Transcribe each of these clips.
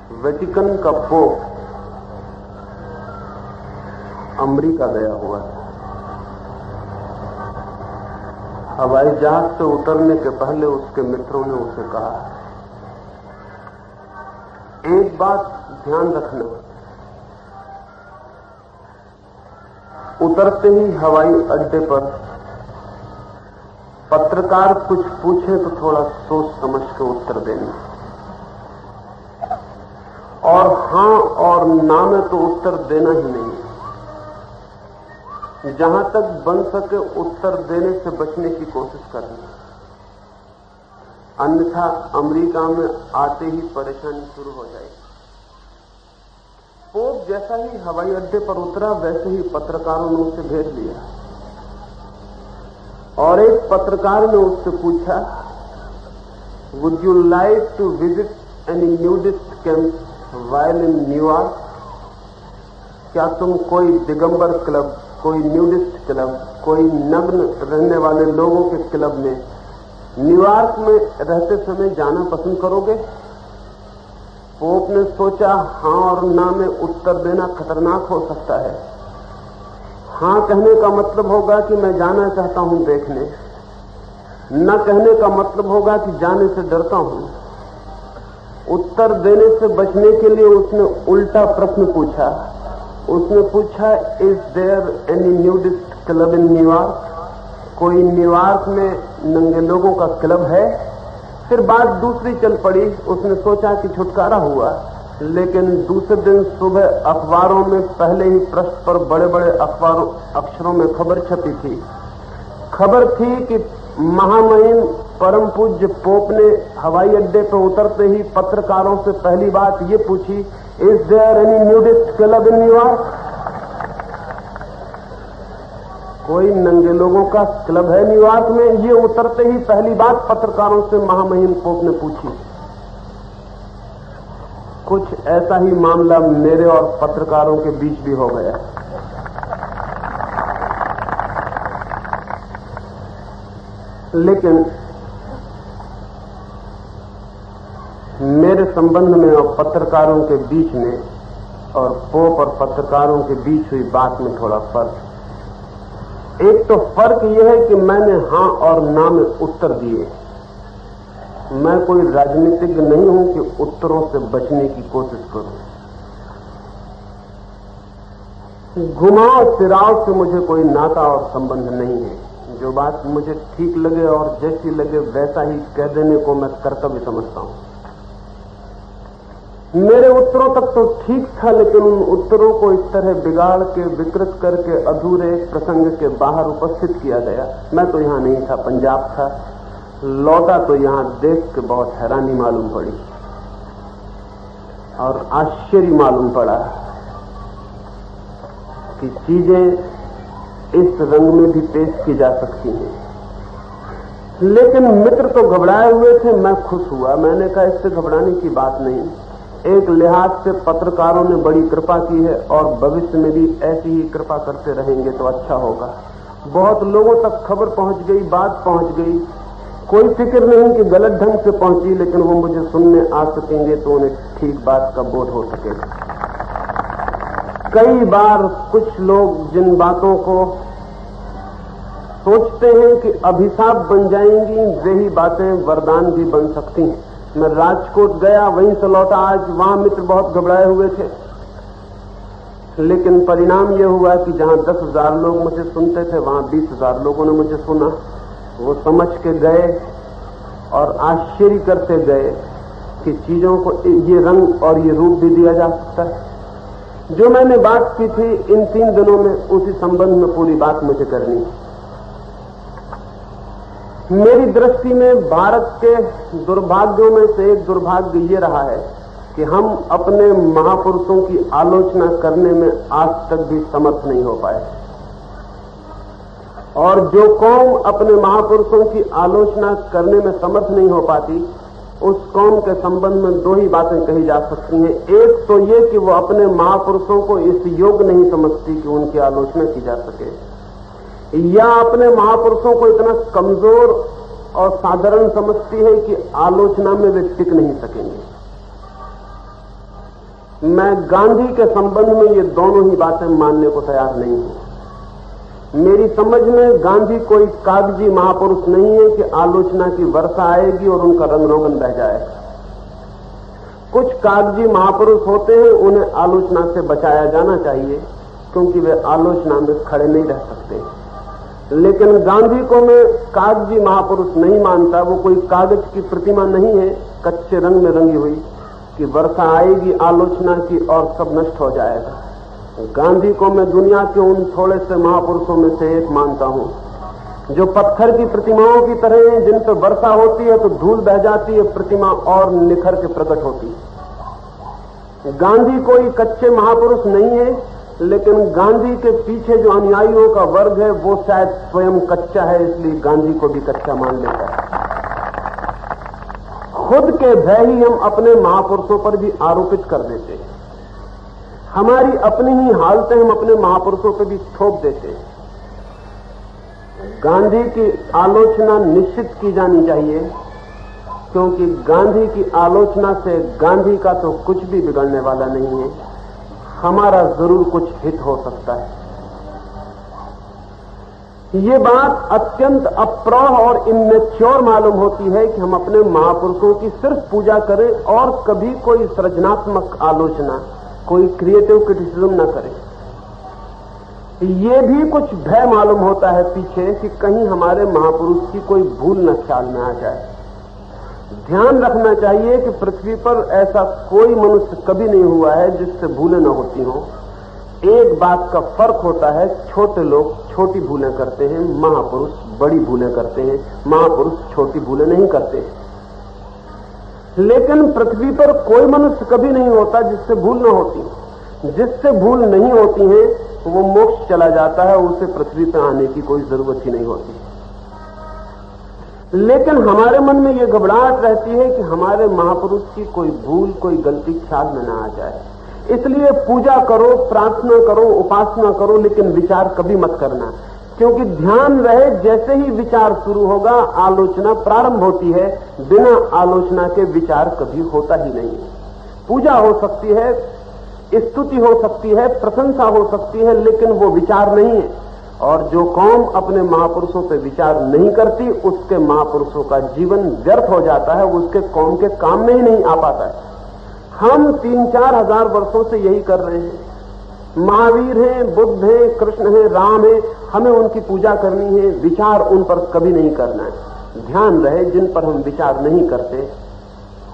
Vatican का pope America गया हुआ था। हवाई जहाज से उतरने के पहले उसके मित्रों ने उसे कहा, एक बात ध्यान रखना, उतरते ही हवाई अड्डे पर पत्रकार कुछ पूछे तो थोड़ा सोच समझ के उत्तर देना, और हां और ना में तो उत्तर देना ही नहीं। जहां तक बन सके उत्तर देने से बचने की कोशिश करना, अन्यथा अमेरिका में आते ही परेशानी शुरू हो जाएगी। पोप जैसा ही हवाई अड्डे पर उतरा वैसे ही पत्रकारों ने उसे भेज लिया, और एक पत्रकार ने उससे पूछा, would you like to visit any nudist camp while in न्यूयॉर्क? क्या तुम कोई दिगंबर क्लब, कोई न्यूडिस्ट क्लब, कोई नग्न रहने वाले लोगों के क्लब में न्यूयॉर्क में रहते समय जाना पसंद करोगे? पोप ने सोचा, हां और ना में उत्तर देना खतरनाक हो सकता है। हां कहने का मतलब होगा कि मैं जाना चाहता हूं देखने, न कहने का मतलब होगा कि जाने से डरता हूं। उत्तर देने से बचने के लिए उसने उल्टा प्रश्न पूछा। उसने पूछा, is there any nudist club in New York? कोई न्यूयॉर्क में नंगे लोगों का क्लब है? फिर बात दूसरी चल पड़ी। उसने सोचा कि छुटकारा हुआ, लेकिन दूसरे दिन सुबह अखबारों में पहले ही पृष्ठ पर बड़े बड़े अक्षरों में खबर छपी थी। खबर थी कि महामहिम परम पूज्य पोप ने हवाई अड्डे पर उतरते ही पत्रकारों से पहली बात ये पूछी, is there any nudist club in New York? York नंगे लोगों का क्लब है न्यूयॉर्क में? ये उतरते ही पहली बात पत्रकारों से महामहिम पोप ने पूछी। कुछ ऐसा ही मामला मेरे और पत्रकारों के बीच भी हो गया। लेकिन मेरे संबंध में और पत्रकारों के बीच में और पोप और पत्रकारों के बीच हुई बात में थोड़ा फर्क। एक तो फर्क यह है कि मैंने हां और ना में उत्तर दिए। मैं कोई राजनीतिज्ञ नहीं हूं कि उत्तरों से बचने की कोशिश करूं। घुमाव फिराव से मुझे कोई नाता और संबंध नहीं है। जो बात मुझे ठीक लगे और जैसी लगे वैसा ही कह देने को मैं कर्तव्य समझता हूं। मेरे उत्तरों तक तो ठीक था, लेकिन उन उत्तरों को इस तरह बिगाड़ के, विकृत करके अधूरे प्रसंग के बाहर उपस्थित किया गया। मैं तो यहां नहीं था, पंजाब था। लौटा तो यहां देख के बहुत हैरानी मालूम पड़ी और आश्चर्य मालूम पड़ा कि चीजें इस रंग में भी पेश की जा सकती हैं। लेकिन मित्र तो घबराए हुए थे, मैं खुश हुआ। मैंने कहा, इससे घबराने की बात नहीं। एक लिहाज से पत्रकारों ने बड़ी कृपा की है और भविष्य में भी ऐसी ही कृपा करते रहेंगे तो अच्छा होगा। बहुत लोगों तक खबर पहुंच गई, बात पहुंच गई। कोई फिक्र नहीं कि गलत ढंग से पहुंची, लेकिन वो मुझे सुनने आ सकेंगे तो उन्हें ठीक बात का बोध हो सकेगा। कई बार कुछ लोग जिन बातों को सोचते हैं कि अभिशाप बन जाएंगी, वही बातें वरदान भी बन सकती हैं। मैं राजकोट गया, वहीं से लौटा आज। वहां मित्र बहुत घबराए हुए थे, लेकिन परिणाम यह हुआ कि जहां 10,000 लोग मुझे सुनते थे, वहां 20,000 लोगों ने मुझे सुना। वो समझ के गए और आश्चर्य करते गए कि चीजों को ये रंग और ये रूप भी दिया जा सकता है। जो मैंने बात की थी इन 3 दिनों में, उसी संबंध में पूरी बात मुझे करनी है। मेरी दृष्टि में भारत के दुर्भाग्यों में से एक दुर्भाग्य ये रहा है कि हम अपने महापुरुषों की आलोचना करने में आज तक भी समर्थ नहीं हो पाए। और जो कौम अपने महापुरुषों की आलोचना करने में समर्थ नहीं हो पाती, उस कौम के संबंध में 2 ही बातें कही जा सकती हैं। एक तो ये कि वो अपने महापुरुषों को इस योग्य नहीं समझती कि उनकी आलोचना की जा सके, या अपने महापुरुषों को इतना कमजोर और साधारण समझती है कि आलोचना में वे टिक नहीं सकेंगे। मैं गांधी के संबंध में ये दोनों ही बातें मानने को तैयार नहीं हूं। मेरी समझ में गांधी कोई कागजी महापुरुष नहीं है कि आलोचना की वर्षा आएगी और उनका रंग रोगन बह जाएगा। कुछ कागजी महापुरुष होते हैं, उन्हें आलोचना से बचाया जाना चाहिए क्योंकि वे आलोचना में खड़े नहीं रह सकते। लेकिन गांधी को मैं कागजी महापुरुष नहीं मानता। वो कोई कागज की प्रतिमा नहीं है, कच्चे रंग में रंगी हुई, कि वर्षा आएगी आलोचना की और सब नष्ट हो जाएगा। गांधी को मैं दुनिया के उन थोड़े से महापुरुषों में से एक मानता हूं जो पत्थर की प्रतिमाओं की तरह हैं, जिन पर वर्षा होती है तो धूल बह जाती है, प्रतिमा और निखर के प्रकट होती है। गांधी कोई कच्चे महापुरुष नहीं है, लेकिन गांधी के पीछे जो अनुयायियों का वर्ग है वो शायद स्वयं कच्चा है, इसलिए गांधी को भी कच्चा मान लेता है। खुद के भय ही हम अपने महापुरुषों पर भी आरोपित कर देते हैं। हमारी अपनी ही हालतें हम अपने महापुरुषों पर भी थोप देते हैं। गांधी की आलोचना निश्चित की जानी चाहिए, क्योंकि गांधी की आलोचना से गांधी का तो कुछ भी बिगड़ने वाला नहीं है, हमारा जरूर कुछ हित हो सकता है। ये बात अत्यंत अप्रौढ़ और इमेच्योर मालूम होती है कि हम अपने महापुरुषों की सिर्फ पूजा करें और कभी कोई सृजनात्मक आलोचना, कोई क्रिएटिव क्रिटिसिज्म न करें। ये भी कुछ भय मालूम होता है पीछे कि कहीं हमारे महापुरुष की कोई भूल न ख्याल में आ जाए। ध्यान रखना चाहिए कि पृथ्वी पर ऐसा कोई मनुष्य कभी नहीं हुआ है जिससे भूलें न होती हों। एक बात का फर्क होता है, छोटे लोग छोटी भूलें करते हैं, महापुरुष बड़ी भूलें करते हैं। महापुरुष छोटी भूलें नहीं करते। लेकिन पृथ्वी पर कोई मनुष्य कभी नहीं होता जिससे भूल न होती। जिससे भूल नहीं होती है वो मोक्ष चला जाता है, उसे पृथ्वी पर आने की कोई जरूरत ही नहीं होती। लेकिन हमारे मन में ये घबराहट रहती है कि हमारे महापुरुष की कोई भूल, कोई गलती ख्याल में ना आ जाए। इसलिए पूजा करो, प्रार्थना करो, उपासना करो, लेकिन विचार कभी मत करना। क्योंकि ध्यान रहे, जैसे ही विचार शुरू होगा आलोचना प्रारंभ होती है। बिना आलोचना के विचार कभी होता ही नहीं। पूजा हो सकती है, स्तुति हो सकती है, प्रशंसा हो सकती है, लेकिन वो विचार नहीं है। और जो कौम अपने महापुरुषों पे विचार नहीं करती, उसके महापुरुषों का जीवन व्यर्थ हो जाता है, उसके कौम के काम में ही नहीं आ पाता है। हम 3-4 हजार वर्षों से यही कर रहे हैं। महावीर हैं, बुद्ध हैं, कृष्ण हैं, राम हैं, हमें उनकी पूजा करनी है, विचार उन पर कभी नहीं करना है। ध्यान रहे, जिन पर हम विचार नहीं करते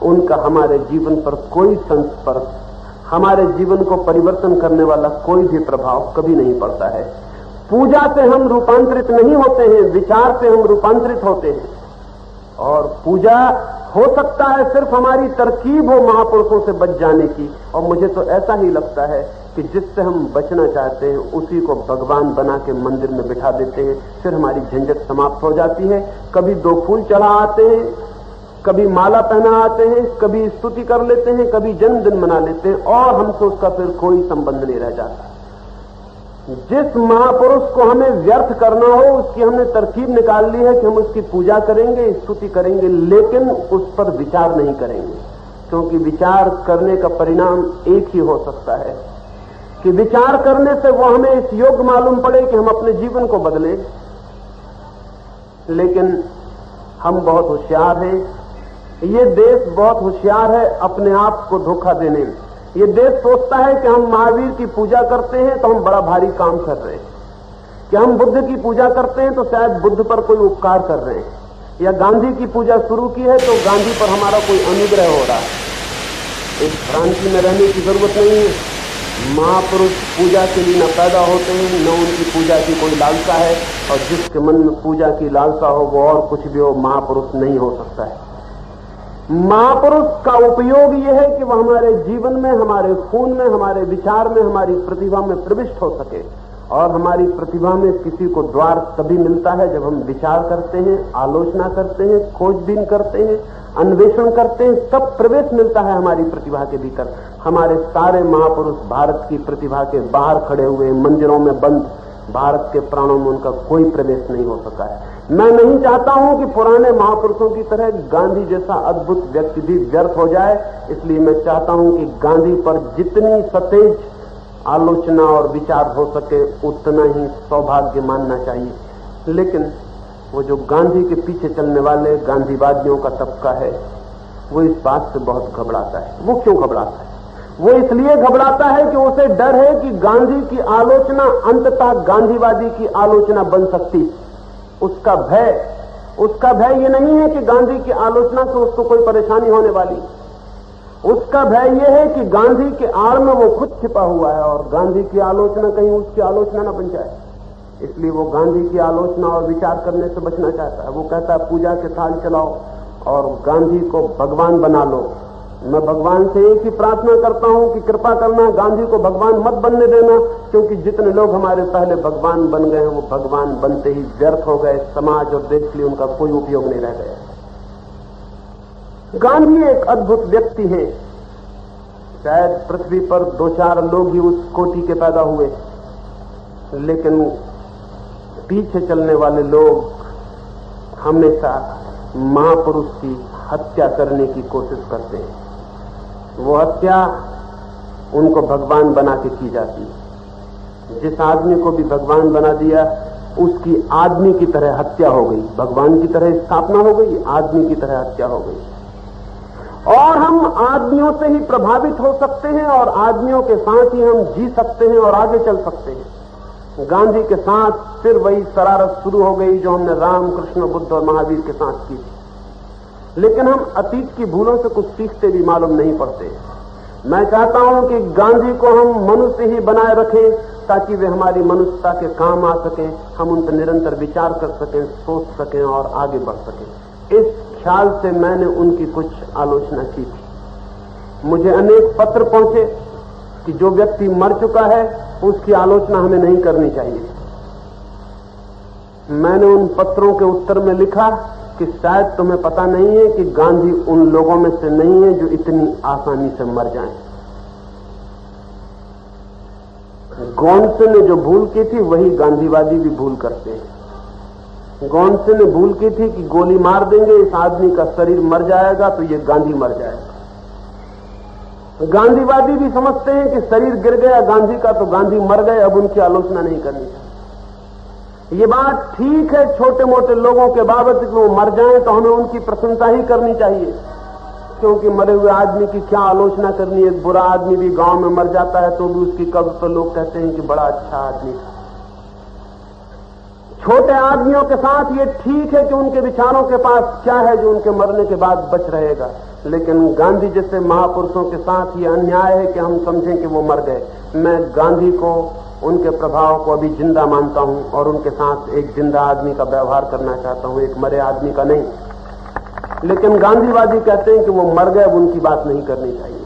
उनका हमारे जीवन पर कोई संस्पर्श, हमारे जीवन को परिवर्तन करने वाला कोई भी प्रभाव कभी नहीं पड़ता है। पूजा से हम रूपांतरित नहीं होते हैं, विचार से हम रूपांतरित होते हैं। और पूजा हो सकता है सिर्फ हमारी तरकीब हो महापुरुषों से बच जाने की, और मुझे तो ऐसा ही लगता है कि जिससे हम बचना चाहते हैं उसी को भगवान बना के मंदिर में बिठा देते हैं, फिर हमारी झंझट समाप्त हो जाती है। कभी 2 फूल चढ़ा आते हैं, कभी माला पहना आते हैं, कभी स्तुति कर लेते हैं, कभी जन्मदिन मना लेते हैं, और हमसे उसका फिर कोई संबंध नहीं रह जाता। जिस महापुरुष को हमें व्यर्थ करना हो उसकी हमने तरकीब निकाल ली है कि हम उसकी पूजा करेंगे, स्तुति करेंगे, लेकिन उस पर विचार नहीं करेंगे। क्योंकि विचार करने का परिणाम एक ही हो सकता है कि विचार करने से वो हमें इस योग्य मालूम पड़े कि हम अपने जीवन को बदलें। लेकिन हम बहुत होशियार हैं, ये देश बहुत होशियार है अपने आप को धोखा देने में। ये देश सोचता है कि हम महावीर की पूजा करते हैं तो हम बड़ा भारी काम कर रहे हैं, कि हम बुद्ध की पूजा करते हैं तो शायद बुद्ध पर कोई उपकार कर रहे हैं, या गांधी की पूजा शुरू की है तो गांधी पर हमारा कोई अनुग्रह हो रहा है। इस भ्रांति में रहने की जरूरत नहीं है। महापुरुष पूजा के लिए न पैदा होते हैं, न उनकी पूजा की कोई लालसा है, और जिसके मन में पूजा की लालसा हो वो और कुछ भी हो, महापुरुष नहीं हो सकता है। महापुरुष का उपयोग यह है कि वह हमारे जीवन में, हमारे खून में, हमारे विचार में, हमारी प्रतिभा में प्रविष्ट हो सके। और हमारी प्रतिभा में किसी को द्वार तभी मिलता है जब हम विचार करते हैं, आलोचना करते हैं, खोजबीन करते हैं, अन्वेषण करते हैं, तब प्रवेश मिलता है हमारी प्रतिभा के भीतर। हमारे सारे महापुरुष भारत की प्रतिभा के बाहर खड़े हुए, मंदिरों में बंद, भारत के प्राणों में उनका कोई प्रवेश नहीं हो सका है। मैं नहीं चाहता हूं कि पुराने महापुरुषों की तरह गांधी जैसा अद्भुत व्यक्ति भी व्यर्थ हो जाए, इसलिए मैं चाहता हूं कि गांधी पर जितनी सतेज आलोचना और विचार हो सके उतना ही सौभाग्य मानना चाहिए। लेकिन वो जो गांधी के पीछे चलने वाले गांधीवादियों का तबका है, वो इस बात से बहुत घबराता है। वो क्यों घबराता है? वो इसलिए घबराता है कि उसे डर है कि गांधी की आलोचना अंततः गांधीवादी की आलोचना बन सकती। उसका भय ये नहीं है कि गांधी की आलोचना से उसको कोई परेशानी होने वाली, उसका भय यह है कि गांधी के आड़ में वो खुद छिपा हुआ है और गांधी की आलोचना कहीं उसकी आलोचना न बन जाए। इसलिए वो गांधी की आलोचना और विचार करने से बचना चाहता है। वो कहता है पूजा के थाल चलाओ और गांधी को भगवान बना लो। मैं भगवान से एक ही प्रार्थना करता हूं कि कृपा करना, गांधी को भगवान मत बनने देना, क्योंकि जितने लोग हमारे पहले भगवान बन गए हैं वो भगवान बनते ही व्यर्थ हो गए। समाज और देश के लिए उनका कोई उपयोग नहीं रह गया। गांधी एक अद्भुत व्यक्ति है। शायद पृथ्वी पर 2-4 लोग ही उस कोटि के पैदा हुए, लेकिन पीछे चलने वाले लोग हमेशा महापुरुष की हत्या करने की कोशिश करते हैं। वो हत्या उनको भगवान बना के की जाती है। जिस आदमी को भी भगवान बना दिया उसकी आदमी की तरह हत्या हो गई, भगवान की तरह स्थापना हो गई, आदमी की तरह हत्या हो गई। और हम आदमियों से ही प्रभावित हो सकते हैं और आदमियों के साथ ही हम जी सकते हैं और आगे चल सकते हैं। गांधी के साथ फिर वही शरारत शुरू हो गई जो हमने राम, कृष्ण, बुद्ध और महावीर के साथ की थी। लेकिन हम अतीत की भूलों से कुछ सीखते भी मालूम नहीं पड़ते। मैं चाहता हूं कि गांधी को हम मनुष्य ही बनाए रखें ताकि वे हमारी मनुष्यता के काम आ सकें, हम उन पर निरंतर विचार कर सकें, सोच सकें और आगे बढ़ सकें। इस ख्याल से मैंने उनकी कुछ आलोचना की थी। मुझे अनेक पत्र पहुंचे कि जो व्यक्ति मर चुका है उसकी आलोचना हमें नहीं करनी चाहिए। मैंने उन पत्रों के उत्तर में लिखा कि शायद तुम्हें पता नहीं है कि गांधी उन लोगों में से नहीं है जो इतनी आसानी से मर जाएं। गॉडसे ने जो भूल की थी वही गांधीवादी भी भूल करते हैं। गॉडसे ने भूल की थी कि गोली मार देंगे, इस आदमी का शरीर मर जाएगा तो ये गांधी मर जाएगा। गांधीवादी भी समझते हैं कि शरीर गिर गया गांधी का तो गांधी मर गए, अब उनकी आलोचना नहीं करनी चाहिए। ये बात ठीक है छोटे मोटे लोगों के बाबत कि वो मर जाएं तो हमें उनकी प्रशंसा ही करनी चाहिए, क्योंकि मरे हुए आदमी की क्या आलोचना करनी है। बुरा आदमी भी गांव में मर जाता है तो भी उसकी कब्र पर लोग कहते हैं कि बड़ा अच्छा आदमी था। छोटे आदमियों के साथ ये ठीक है कि उनके विचारों के पास क्या है जो उनके मरने के बाद बच रहेगा, लेकिन गांधी जैसे महापुरुषों के साथ ये अन्याय है कि हम समझें कि वो मर गए। मैं गांधी को, उनके प्रभाव को अभी जिंदा मानता हूं और उनके साथ एक जिंदा आदमी का व्यवहार करना चाहता हूं, एक मरे आदमी का नहीं। लेकिन गांधीवादी कहते हैं कि वो मर गए, अब उनकी बात नहीं करनी चाहिए।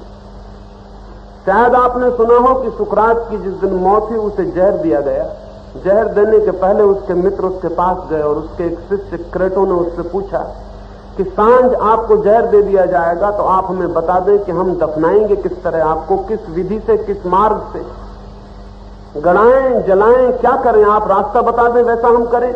शायद आपने सुना हो कि सुकरात की जिस दिन मौत हुई उसे जहर दिया गया। जहर देने के पहले उसके मित्र उसके पास गए और उसके एक शिष्य क्रेटो ने उससे पूछा कि सांझ आपको जहर दे दिया जाएगा तो आप हमें बता दें कि हम दफनाएंगे किस तरह आपको, किस विधि से, किस मार्ग से, गड़ाएं, जलाएं, क्या करें, आप रास्ता बता दें वैसा हम करें।